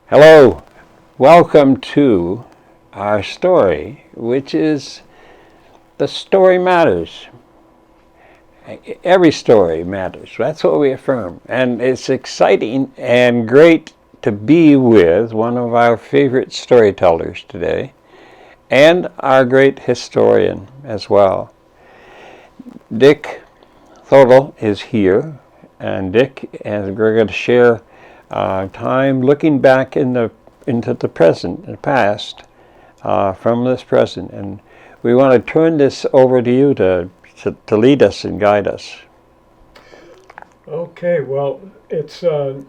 Hello, welcome to our story, which is the story matters. Every story matters. That's what we affirm. And it's exciting and great to be with one of our favorite storytellers today and our great historian as well. Dick Thodal is here, and Dick, and we're going to share time looking back into the present, the past, from this present. And we want to turn this over to you to lead us and guide us. Okay, well, it's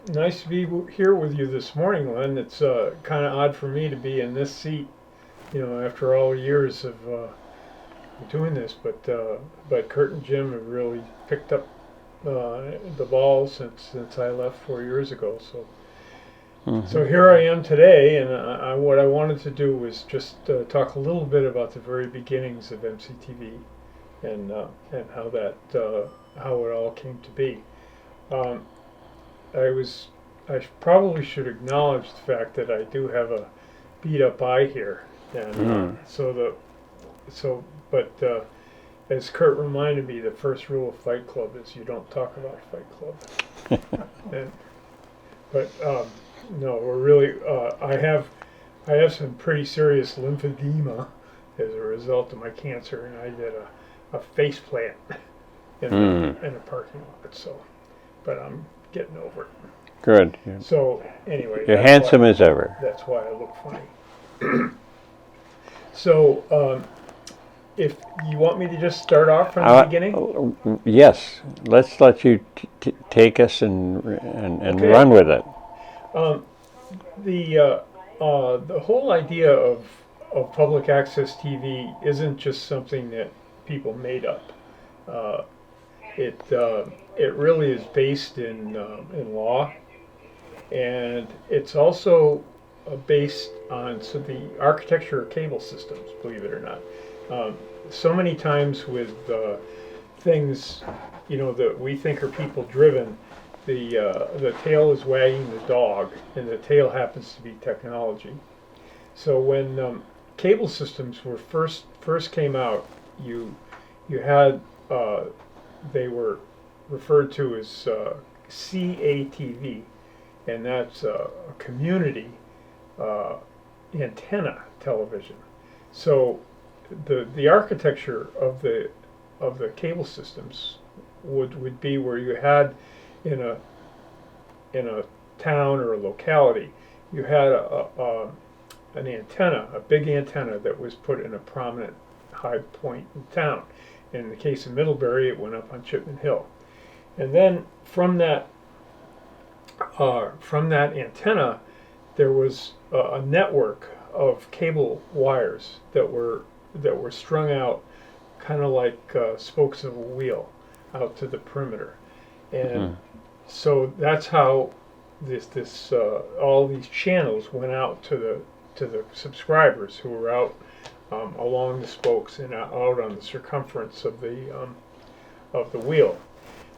nice to be here with you this morning, Len. It's kind of odd for me to be in this seat, after all years of doing this, but Kurt and Jim have really picked up the ball since I left 4 years ago. So here I am today, and what I wanted to do was just talk a little bit about the very beginnings of MCTV and how it all came to be. I probably should acknowledge the fact that I do have a beat up eye here, and but as Kurt reminded me, the first rule of Fight Club is you don't talk about Fight Club. No, we're really. I have some pretty serious lymphedema as a result of my cancer, and I did a face plant in a parking lot. But I'm getting over it. Good. So anyway, you're handsome as ever. That's why I look funny. So if you want me to just start off from the beginning? Yes. Let's let you take us and okay. Run with it. The whole idea of public access TV isn't just something that people made up. It really is based in law, and it's also based on the architecture of cable systems, believe it or not. So many times with things, that we think are people driven, the tail is wagging the dog, and the tail happens to be technology. So when cable systems were first came out, you had they were referred to as CATV, and that's a community antenna television. So the architecture of the cable systems would be where you had in a town or a locality, you had an antenna, a big antenna that was put in a prominent high point in town. In the case of Middlebury, it went up on Chipman Hill, and then from that antenna, there was a network of cable wires that were strung out, kind of like spokes of a wheel, out to the perimeter, and so that's how this all these channels went out to the subscribers who were out along the spokes and out on the circumference of the wheel.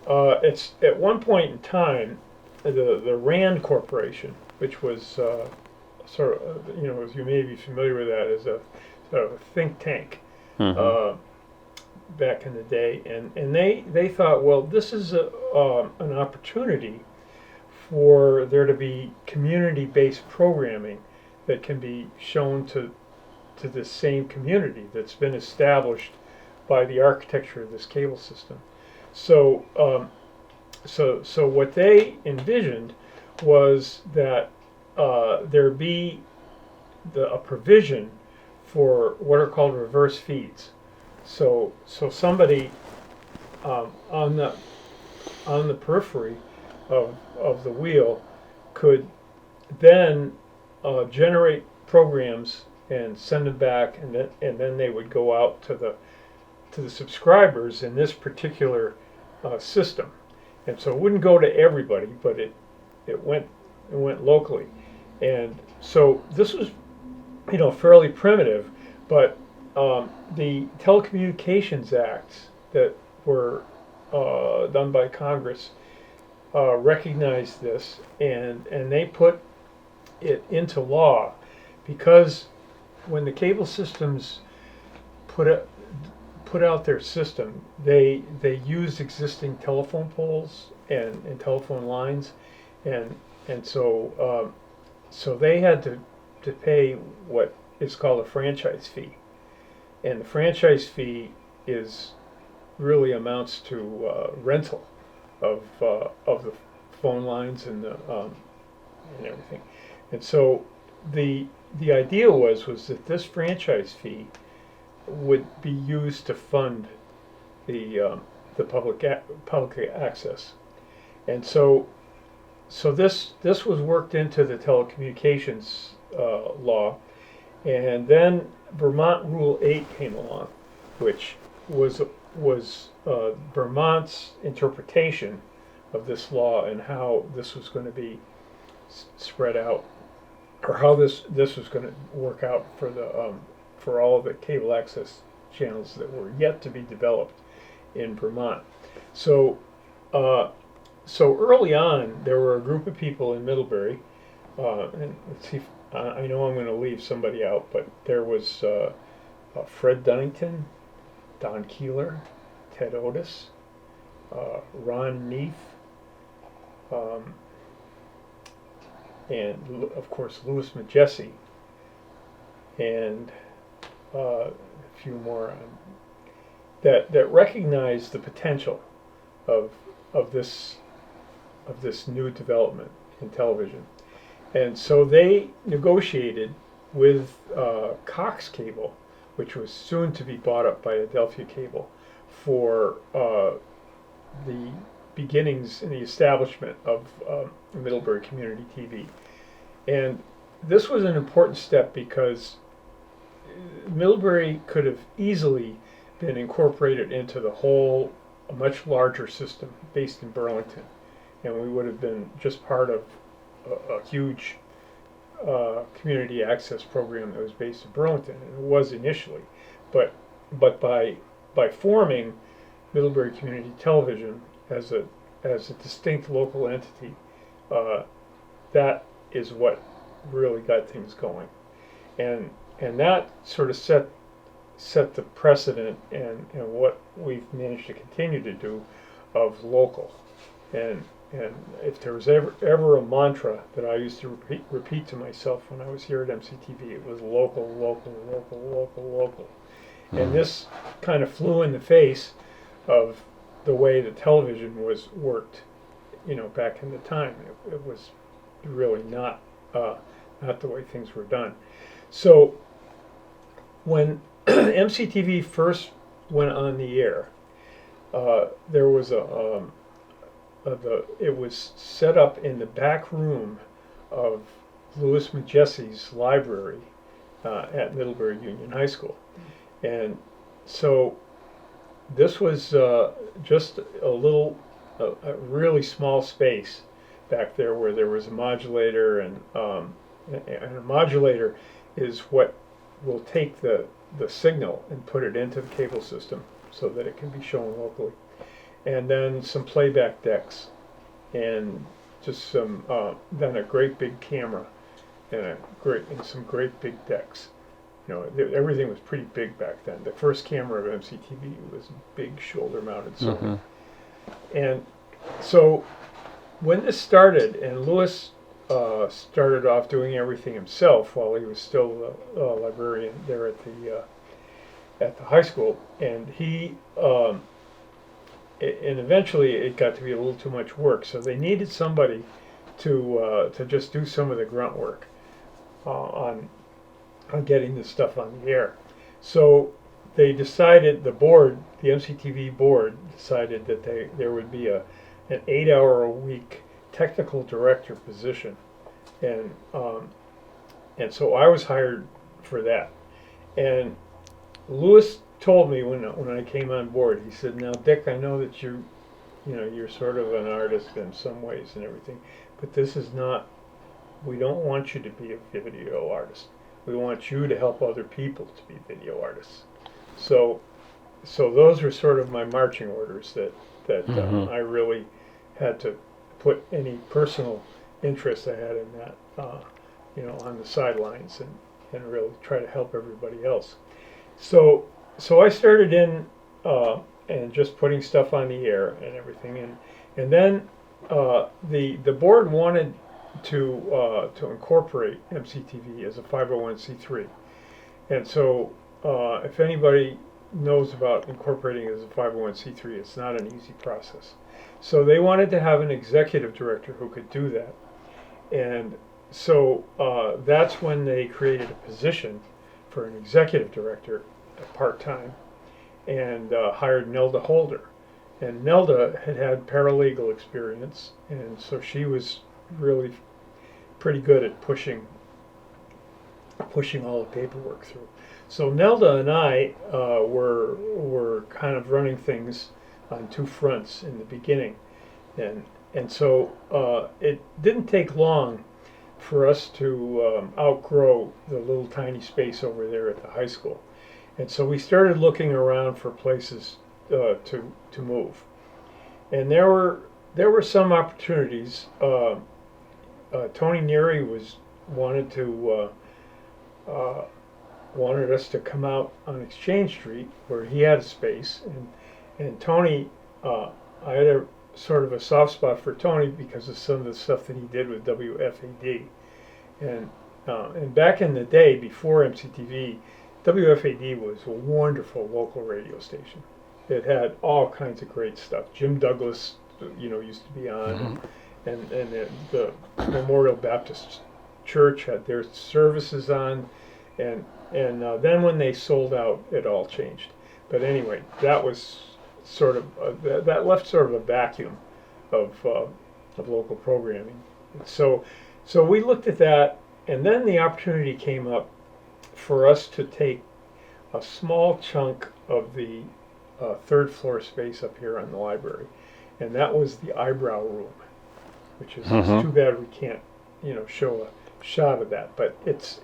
It's at one point in time, the RAND Corporation, which was sort of, as you may be familiar with that, as a sort of a think tank back in the day, and they thought, well, this is an opportunity for there to be community-based programming that can be shown to this same community that's been established by the architecture of this cable system. So what they envisioned was that there be a provision for what are called reverse feeds. So somebody on the periphery of the wheel could then generate programs and send them back, and then they would go out to the subscribers in this particular system. And so it wouldn't go to everybody, but it went locally. And so this was, fairly primitive, but the Telecommunications Acts that were done by Congress recognized this, and they put it into law because when the cable systems put out their system, they used existing telephone poles and telephone lines, and so they had to pay what is called a franchise fee, and the franchise fee is really amounts to rental of the phone lines and the and everything, and so the idea was that this franchise fee would be used to fund the public access, and so this was worked into the telecommunications law, and then Vermont Rule 8 came along, which was Vermont's interpretation of this law and how this was going to be spread out, or how this was going to work out for the for all of the cable access channels that were yet to be developed in Vermont. So so early on, there were a group of people in Middlebury, and let's see, I know I'm going to leave somebody out, but there was Fred Dunnington, Don Keeler, Ted Otis, Ron Neef, and of course Louis Majessi, and a few more that recognized the potential of this new development in television, and so they negotiated with Cox Cable, which was soon to be bought up by Adelphia Cable, for the beginnings in the establishment of Middlebury Community TV. And this was an important step because Middlebury could have easily been incorporated into the whole, a much larger system based in Burlington, and we would have been just part of a huge community access program that was based in Burlington, and it was initially, but by forming Middlebury Community Television as a distinct local entity, that is what really got things going, and that sort of set the precedent and what we've managed to continue to do of local. And if there was ever a mantra that I used to repeat to myself when I was here at MCTV, it was local, local, local, local, local. And this kind of flew in the face of the way the television was worked, back in the time. It was really not the way things were done. So when MCTV first went on the air, there was it was set up in the back room of Louis Majessi's library at Middlebury Union High School, and so this was just a really small space back there where there was a modulator, and a modulator is what will take the signal and put it into the cable system so that it can be shown locally, and then some playback decks, and just some then a great big camera and some great big decks. Everything was pretty big back then. The first camera of MCTV was big shoulder-mounted Sony. And so when this started, and Louis started off doing everything himself while he was still a librarian there at the high school, and he and eventually it got to be a little too much work, so they needed somebody to just do some of the grunt work on getting this stuff on the air. So they decided, the MCTV board decided that there would be an 8-hour-a-week technical director position, and so I was hired for that. And Louis told me when I came on board, he said, "Now, Dick, I know that you're sort of an artist in some ways and everything, but this is not. We don't want you to be a video artist. We want you to help other people to be video artists." So those were sort of my marching orders that I really had to put any personal interest I had in that on the sidelines and really try to help everybody else. So I started in and just putting stuff on the air and everything, and then the board wanted to incorporate MCTV as a 501c3, and so if anybody knows about incorporating as a 501c3, it's not an easy process. So they wanted to have an executive director who could do that, and so that's when they created a position for an executive director, part-time, and hired Nelda Holder. And Nelda had paralegal experience, and so she was really pretty good at pushing all the paperwork through. So Nelda and I were kind of running things on two fronts in the beginning, and so it didn't take long for us to outgrow the little tiny space over there at the high school. And so we started looking around for places to move, and there were some opportunities. Tony Neary wanted us to come out on Exchange Street where he had a space, and Tony, I had a sort of a soft spot for Tony because of some of the stuff that he did with WFAD, and back in the day before MCTV, WFAD was a wonderful local radio station. It had all kinds of great stuff. Jim Douglas, used to be on, and the Memorial Baptist Church had their services on, and then when they sold out, it all changed. But anyway, that was sort of that left sort of a vacuum of local programming. So we looked at that, and then the opportunity came up for us to take a small chunk of the third floor space up here on the library, and that was the eyebrow room, which is it's too bad we can't show a shot of that. But it's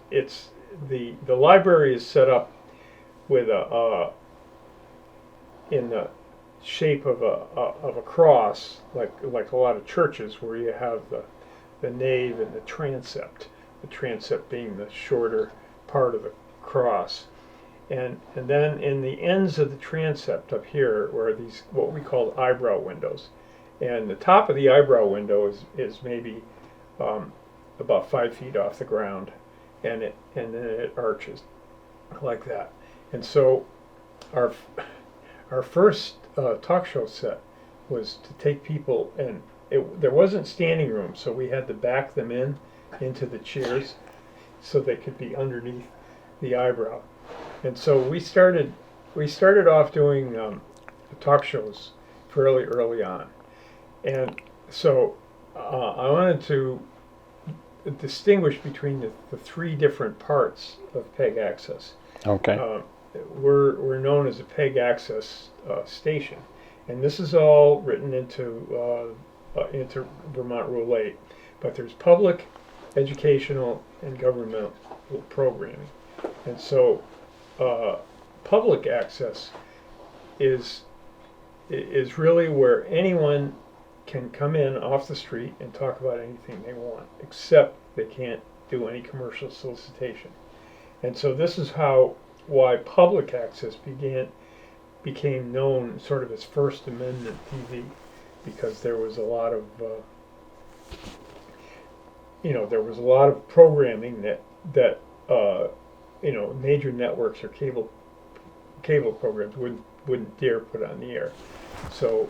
the library is set up with in the shape of a cross, like a lot of churches, where you have the nave and the transept. The transept being the shorter part of the cross, and then in the ends of the transept up here were these what we call eyebrow windows, and the top of the eyebrow window is maybe about 5 feet off the ground, and then it arches like that. And so our first talk show set was to take people, and there wasn't standing room, so we had to back them into the chairs so they could be underneath the eyebrow. And so we started off doing talk shows fairly early on, and so I wanted to distinguish between the three different parts of PEG Access. Okay. We're known as a PEG Access station, and this is all written into Vermont Rule 8. But there's public, educational, and governmental programming, and so public access is really where anyone can come in off the street and talk about anything they want, except they can't do any commercial solicitation. And so this is why public access became known sort of as First Amendment TV, because there was a lot of programming that major networks or cable programs wouldn't dare put on the air. So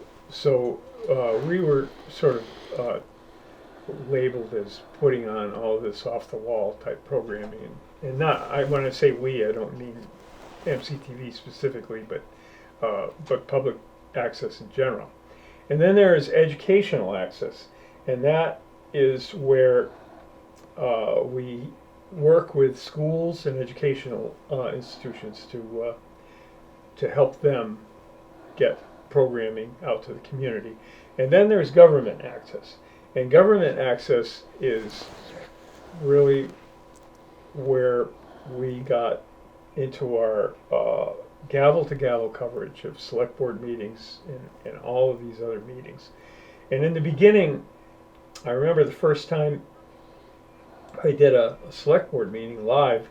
we were sort of labeled as putting on all this off-the-wall type programming, and when I say we, I don't mean MCTV specifically, but public access in general. And then there is educational access, and that is where we work with schools and educational institutions to help them get programming out to the community. And then there's government access, and government access is really where we got into our gavel-to-gavel coverage of select board meetings and all of these other meetings. And in the beginning, I remember the first time I did a select board meeting live,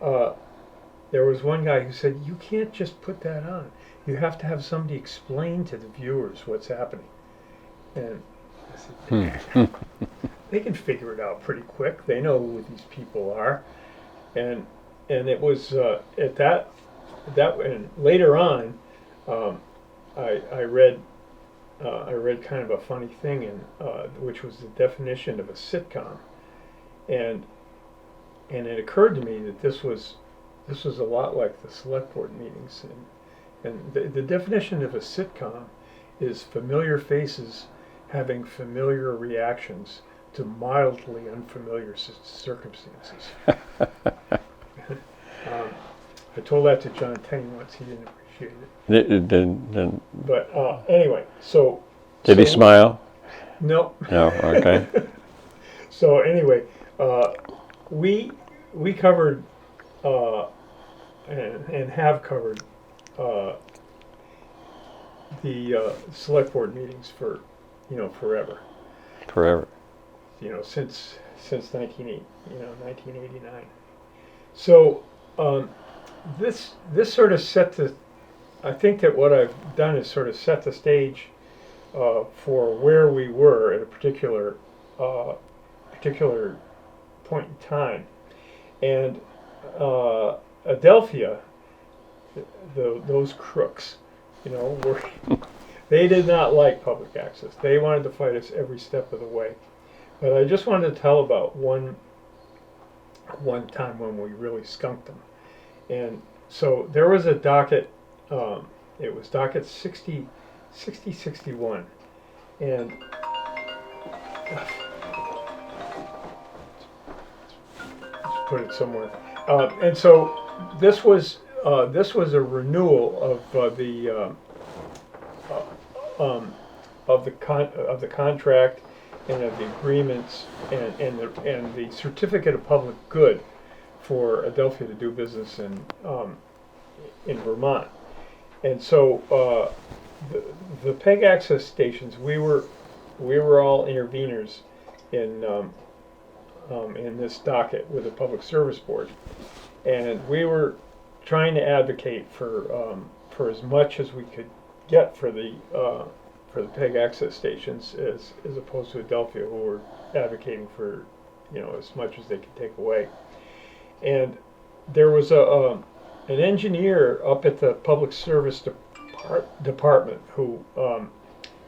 there was one guy who said, "You can't just put that on. You have to have somebody explain to the viewers what's happening." And I said, they can figure it out pretty quick. They know who these people are. And it was at that and later on, I read kind of a funny thing which was the definition of a sitcom, and it occurred to me that this was a lot like the select board meetings, and the definition of a sitcom is familiar faces having familiar reactions to mildly unfamiliar circumstances. I told that to John Tenney once. He didn't appreciate it. Then But anyway, so... Did he smile? No. No, okay. So anyway, we covered and have covered the select board meetings for forever. Forever. Since 1989. So this sort of I think that what I've done is sort of set the stage for where we were at a particular point in time, and Adelphia, those crooks, were they did not like public access. They wanted to fight us every step of the way. But I just wanted to tell about one time when we really skunked them. And so there was a docket, it was docket 6061. And let's put it somewhere. And so this was a renewal of the contract and of the agreements and the certificate of public good for Adelphia to do business in Vermont. And so the PEG access stations, we were all interveners in this docket with the Public Service Board, and we were trying to advocate for as much as we could get for the PEG access stations as opposed to Adelphia, who were advocating for as much as they could take away. And there was an engineer up at the Public Service Department who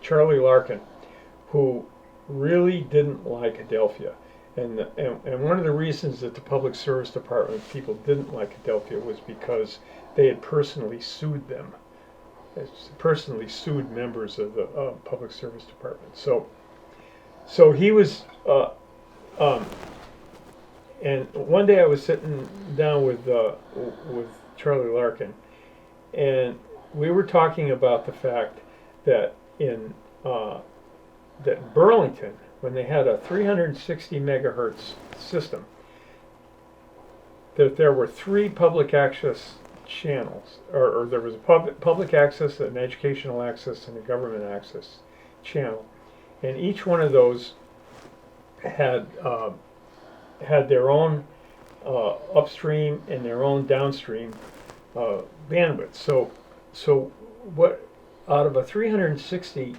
Charlie Larkin, who really didn't like Adelphia. And one of the reasons that the Public Service Department people didn't like Adelphia was because they had personally sued them. Personally sued members of the Public Service Department. So he was, and one day I was sitting down with Charlie Larkin, and we were talking about the fact that in Burlington, when they had a 360 megahertz system, that there were 3 public access channels, or there was a public access, an educational access, and a government access channel, and each one of those had their own upstream and their own downstream bandwidth. So what out of a 360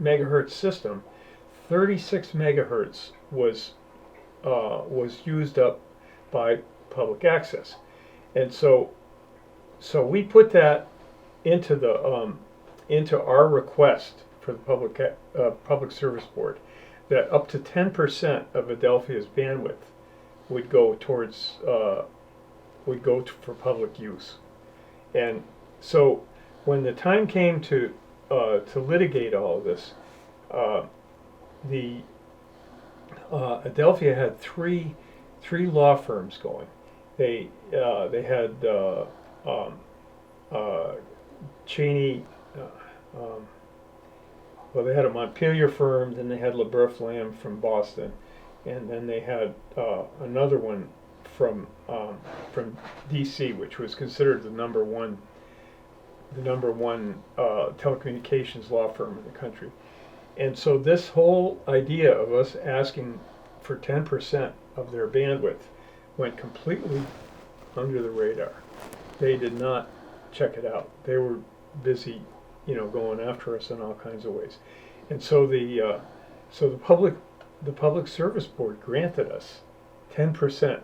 megahertz system, 36 megahertz was used up by public access, and so we put that into our request for the Public Service Board, that up to 10% of Adelphia's bandwidth would go towards for public use. And so when the time came to litigate all of this, Adelphia had three law firms going. They had Cheney. Well, they had a Montpelier firm, then they had LaBeouf Lamb from Boston, and then they had another one from D.C., which was considered the number one telecommunications law firm in the country. And so this whole idea of us asking for 10% of their bandwidth went completely under the radar. They did not check it out. They were busy, going after us in all kinds of ways. And so the Public Service Board granted us 10%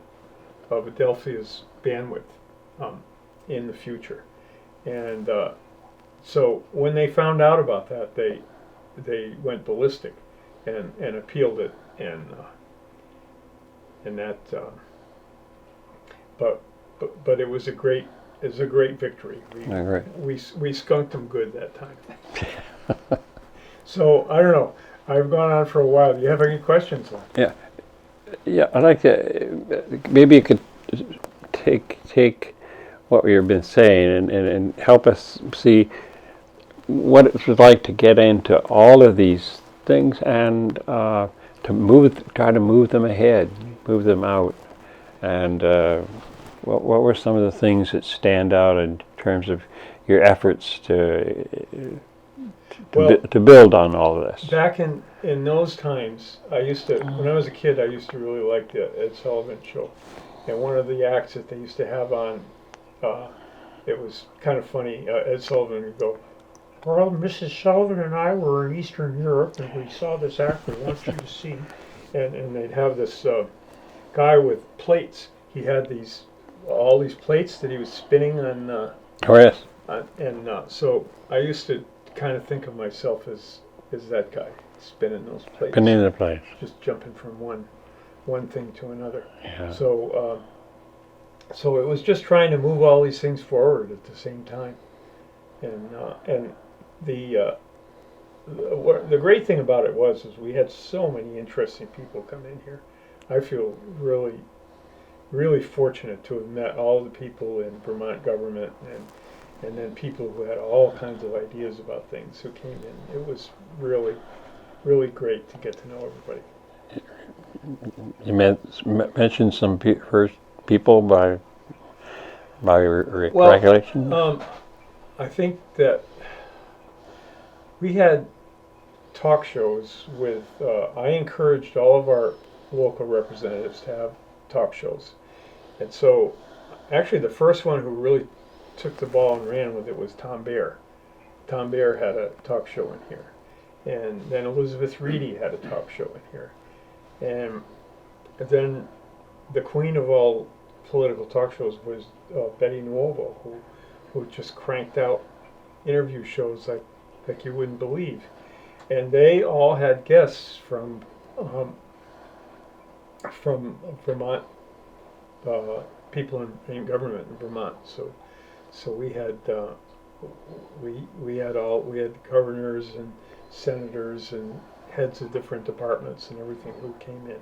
of Adelphia's bandwidth in the future. And so when they found out about that, they went ballistic and appealed it, and that. But it was a great victory. We skunked them good that time. So I don't know. I've gone on for a while. Do you have any questions? Yeah. I'd like to. Maybe you could take what you've been saying and help us see what it was like to get into all of these things and try to move them ahead, move them out, and what were some of the things that stand out in terms of your efforts to build on all of this? Back in those times, when I was a kid, I used to really like the Ed Sullivan Show, and one of the acts that they used to have on, it was kind of funny. Ed Sullivan would go, "Well, Mrs. Sullivan and I were in Eastern Europe, and we saw this act we want you to see," and they'd have this guy with plates. He had all these plates that he was spinning on. Oh yes. So I used to kind of think of myself as that guy spinning those plates. Spinning the plates. Just jumping from one thing to another. Yeah. So it was just trying to move all these things forward at the same time, and the great thing about it was we had so many interesting people come in here. I feel really, really fortunate to have met all the people in Vermont government and then people who had all kinds of ideas about things who came in. It was really, really great to get to know everybody. You mentioned some first people by recollection? I think that we had talk shows with, I encouraged all of our local representatives to have talk shows. And so actually the first one who really took the ball and ran with it was Tom Baer. Tom Baer had a talk show in here. And then Elizabeth Reedy had a talk show in here. And then the queen of all political talk shows was Betty Nuovo, who just cranked out interview shows like you wouldn't believe. And they all had guests from Vermont, people in government in Vermont. So we had we had governors and senators and heads of different departments and everything who came in.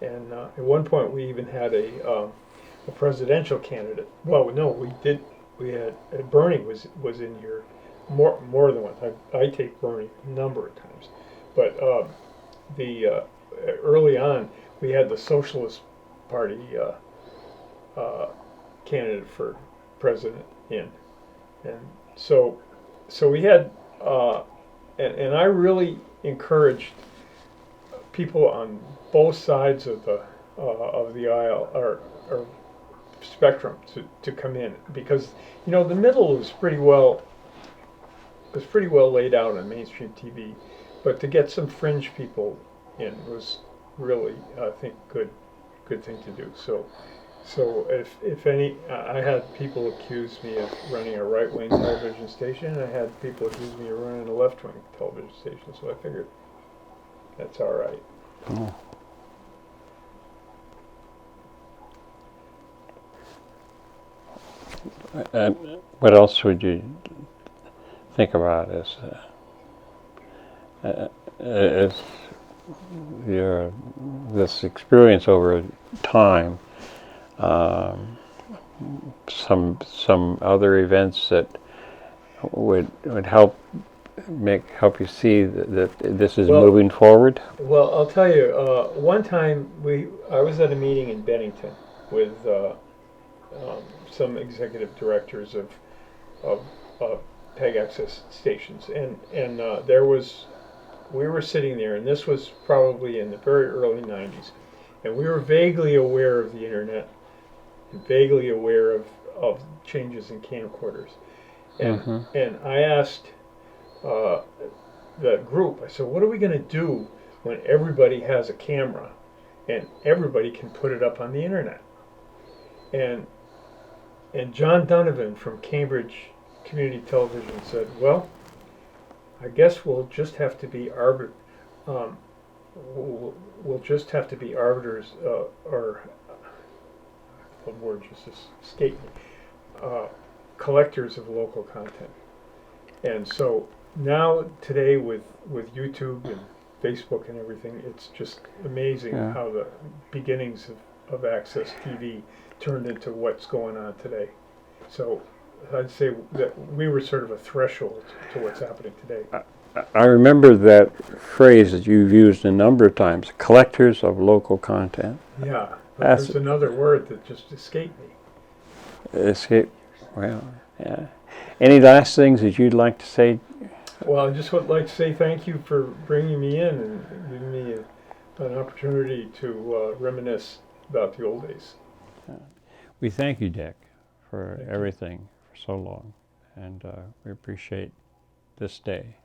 And at one point we even had a presidential candidate. Well, no, we did. We had Bernie was in here more than once. I take Bernie a number of times, but early on we had the Socialist Party candidate for president in, and so we had and I really encouraged people on both sides of the aisle or spectrum to come in, because the middle was pretty well laid out on mainstream TV, but to get some fringe people in was really, I think, good thing to do. So if any, I had people accuse me of running a right-wing television station, and I had people accuse me of running a left-wing television station, so I figured that's all right. Oh. And what else would you think about as your this experience over time? Some other events that would help you see that this is moving forward? Well, I'll tell you. One time I was at a meeting in Bennington with some executive directors of PEG access stations, and we were sitting there, and this was probably in the very early 90s, And we were vaguely aware of the internet and vaguely aware of changes in camcorders. And I asked the group, I said, what are we going to do when everybody has a camera and everybody can put it up on the internet? And John Donovan from Cambridge Community Television said, well, I guess we'll just have to be we'll just have to be arbiters, or the word just escaped me, collectors of local content. And so now today with YouTube and Facebook and everything, it's just amazing how the beginnings of Access TV turned into what's going on today. So I'd say that we were sort of a threshold to what's happening today. I remember that phrase that you've used a number of times, collectors of local content. Yeah, but there's another word that just escaped me. Well, yeah. Any last things that you'd like to say? Well, I just would like to say thank you for bringing me in and giving me an opportunity to reminisce about the old days. We thank you, Dick, for everything for so long, and we appreciate this day.